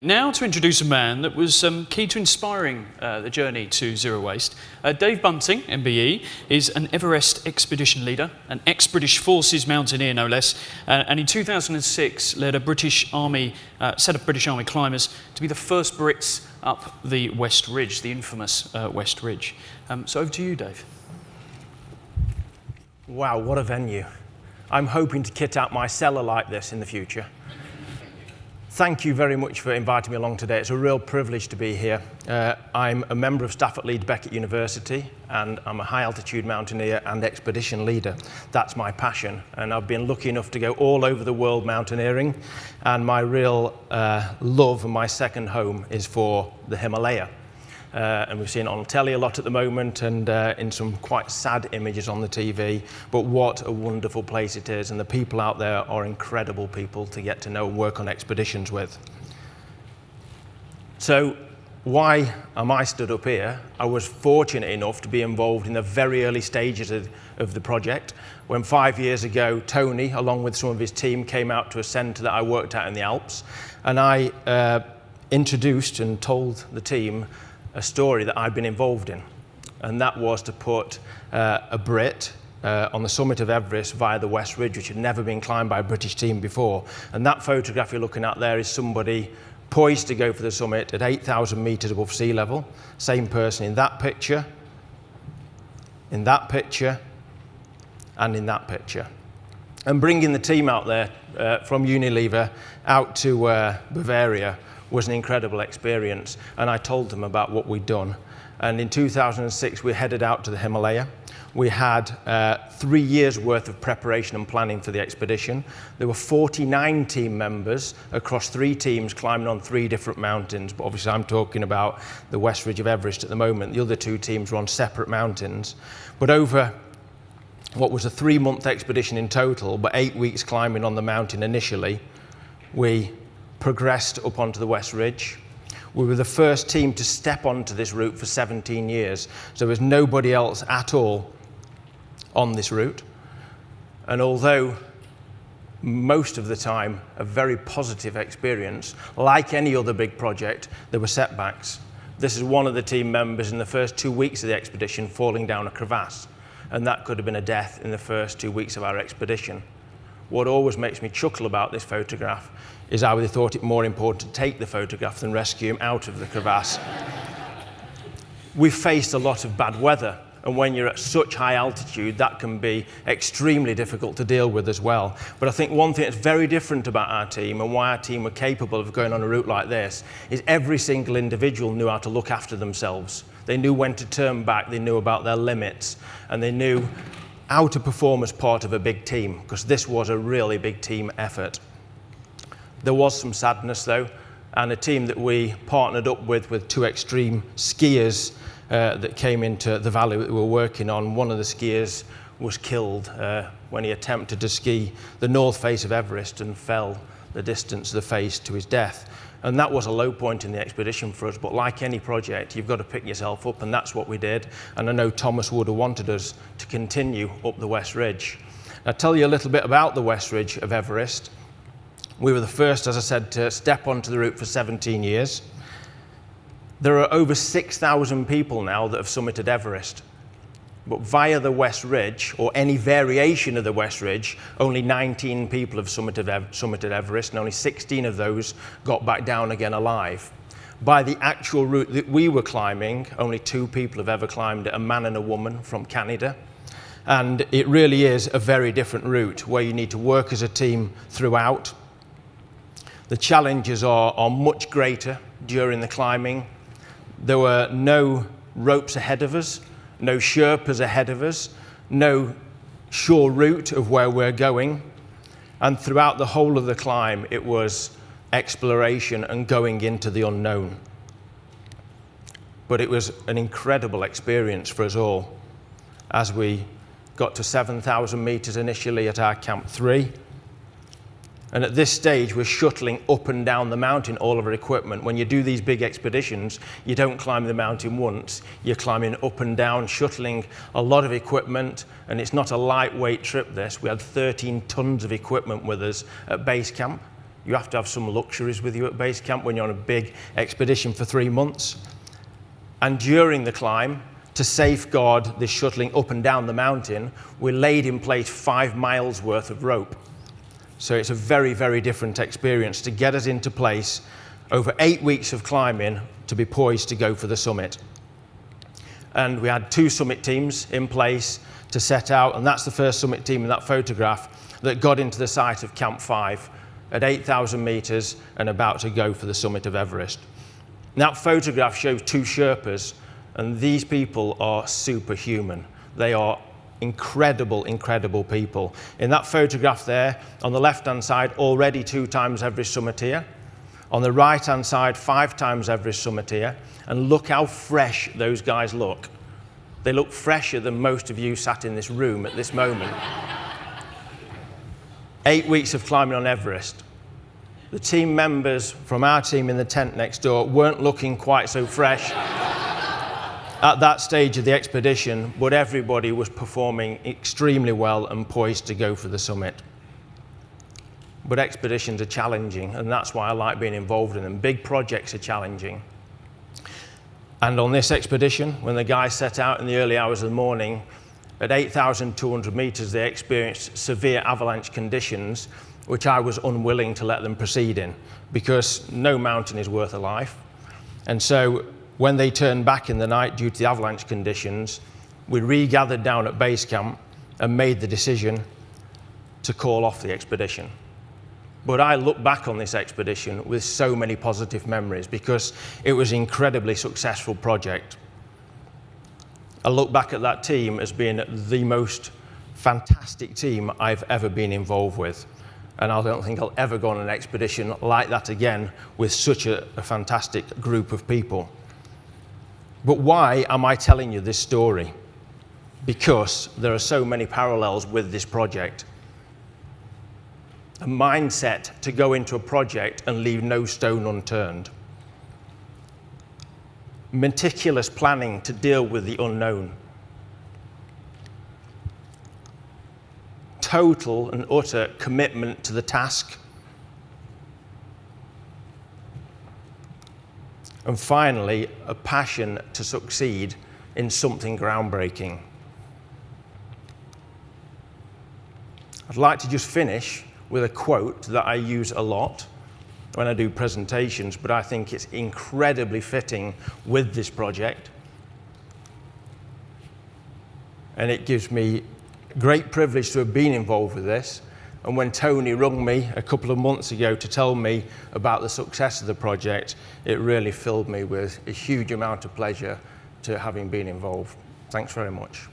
Now to introduce a man that was key to inspiring the journey to zero waste. Dave Bunting, MBE, is an Everest expedition leader, an ex-British Forces mountaineer no less, and in 2006 led a set of British Army climbers to be the first Brits up the West Ridge, the infamous West Ridge. So over to you, Dave. Wow, what a venue. I'm hoping to kit out my cellar like this in the future. Thank you very much for inviting me along today. It's a real privilege to be here. I'm a member of staff at Leeds Beckett University, and I'm a high-altitude mountaineer and expedition leader. That's my passion, and I've been lucky enough to go all over the world mountaineering, and my real love and my second home is for the Himalaya. And we've seen it on telly a lot at the moment and in some quite sad images on the TV, but what a wonderful place it is, and the people out there are incredible people to get to know and work on expeditions with. So why am I stood up here? I was fortunate enough to be involved in the very early stages of the project when 5 years ago Tony, along with some of his team, came out to a centre that I worked at in the Alps, and I introduced and told the team a story that I'd been involved in, and that was to put a Brit on the summit of Everest via the West Ridge, which had never been climbed by a British team before. And that photograph you're looking at there is somebody poised to go for the summit at 8,000 metres above sea level. Same person in that picture, in that picture, and in that picture. And bringing the team out there from Unilever out to Bavaria was an incredible experience, and I told them about what we'd done. And in 2006 we headed out to the Himalaya. We had 3 years worth of preparation and planning for the expedition. There were 49 team members across 3 teams climbing on 3 different mountains, but obviously I'm talking about the West Ridge of Everest at the moment. The other 2 teams were on separate mountains. But over what was a 3-month expedition in total, but 8 weeks climbing on the mountain initially, we progressed up onto the West Ridge. We were the first team to step onto this route for 17 years. So there was nobody else at all on this route. And although most of the time a very positive experience, like any other big project, there were setbacks. This is one of the team members in the first 2 weeks of the expedition falling down a crevasse, and that could have been a death in the first 2 weeks of our expedition. What always makes me chuckle about this photograph is I would have thought it more important to take the photograph than rescue him out of the crevasse. We've faced a lot of bad weather, and when you're at such high altitude, that can be extremely difficult to deal with as well. But I think one thing that's very different about our team and why our team were capable of going on a route like this is every single individual knew how to look after themselves. They knew when to turn back, they knew about their limits, and they knew how to perform as part of a big team, because this was a really big team effort. There was some sadness though, and a team that we partnered up with 2 extreme skiers that came into the valley that we were working on. One of the skiers was killed when he attempted to ski the north face of Everest and fell the distance of the face to his death. And that was a low point in the expedition for us, but like any project, you've got to pick yourself up, and that's what we did. And I know Thomas would have wanted us to continue up the West Ridge. I'll tell you a little bit about the West Ridge of Everest. We were the first, as I said, to step onto the route for 17 years. There are over 6,000 people now that have summited Everest. But via the West Ridge, or any variation of the West Ridge, only 19 people have summited Everest, and only 16 of those got back down again alive. By the actual route that we were climbing, only 2 people have ever climbed it, a man and a woman from Canada. And it really is a very different route, where you need to work as a team throughout. The challenges are much greater during the climbing. There were no ropes ahead of us, no Sherpas ahead of us, no sure route of where we're going. And throughout the whole of the climb, it was exploration and going into the unknown. But it was an incredible experience for us all as we got to 7,000 meters initially at our Camp 3. And at this stage, we're shuttling up and down the mountain all of our equipment. When you do these big expeditions, you don't climb the mountain once. You're climbing up and down, shuttling a lot of equipment, and it's not a lightweight trip, this. We had 13 tons of equipment with us at base camp. You have to have some luxuries with you at base camp when you're on a big expedition for 3 months. And during the climb, to safeguard the shuttling up and down the mountain, we laid in place 5 miles worth of rope. So it's a very, very different experience to get us into place over 8 weeks of climbing to be poised to go for the summit. And we had 2 summit teams in place to set out, and that's the first summit team in that photograph that got into the site of Camp 5 at 8,000 meters and about to go for the summit of Everest. And that photograph shows 2 Sherpas, and these people are superhuman. They are incredible, incredible people. In that photograph there, on the left-hand side, already 2 times Everest summiteer. On the right-hand side, 5 times Everest summiteer. And look how fresh those guys look. They look fresher than most of you sat in this room at this moment. 8 weeks of climbing on Everest. The team members from our team in the tent next door weren't looking quite so fresh at that stage of the expedition, but everybody was performing extremely well and poised to go for the summit. But expeditions are challenging, and that's why I like being involved in them. Big projects are challenging. And on this expedition, when the guys set out in the early hours of the morning, at 8,200 meters, they experienced severe avalanche conditions, which I was unwilling to let them proceed in, because no mountain is worth a life. And so when they turned back in the night due to the avalanche conditions, we regathered down at base camp and made the decision to call off the expedition. But I look back on this expedition with so many positive memories because it was an incredibly successful project. I look back at that team as being the most fantastic team I've ever been involved with. And I don't think I'll ever go on an expedition like that again with such a fantastic group of people. But why am I telling you this story? Because there are so many parallels with this project. A mindset to go into a project and leave no stone unturned. Meticulous planning to deal with the unknown. Total and utter commitment to the task. And finally, a passion to succeed in something groundbreaking. I'd like to just finish with a quote that I use a lot when I do presentations, but I think it's incredibly fitting with this project. And it gives me great privilege to have been involved with this. And when Tony rung me a couple of months ago to tell me about the success of the project, it really filled me with a huge amount of pleasure to having been involved. Thanks very much.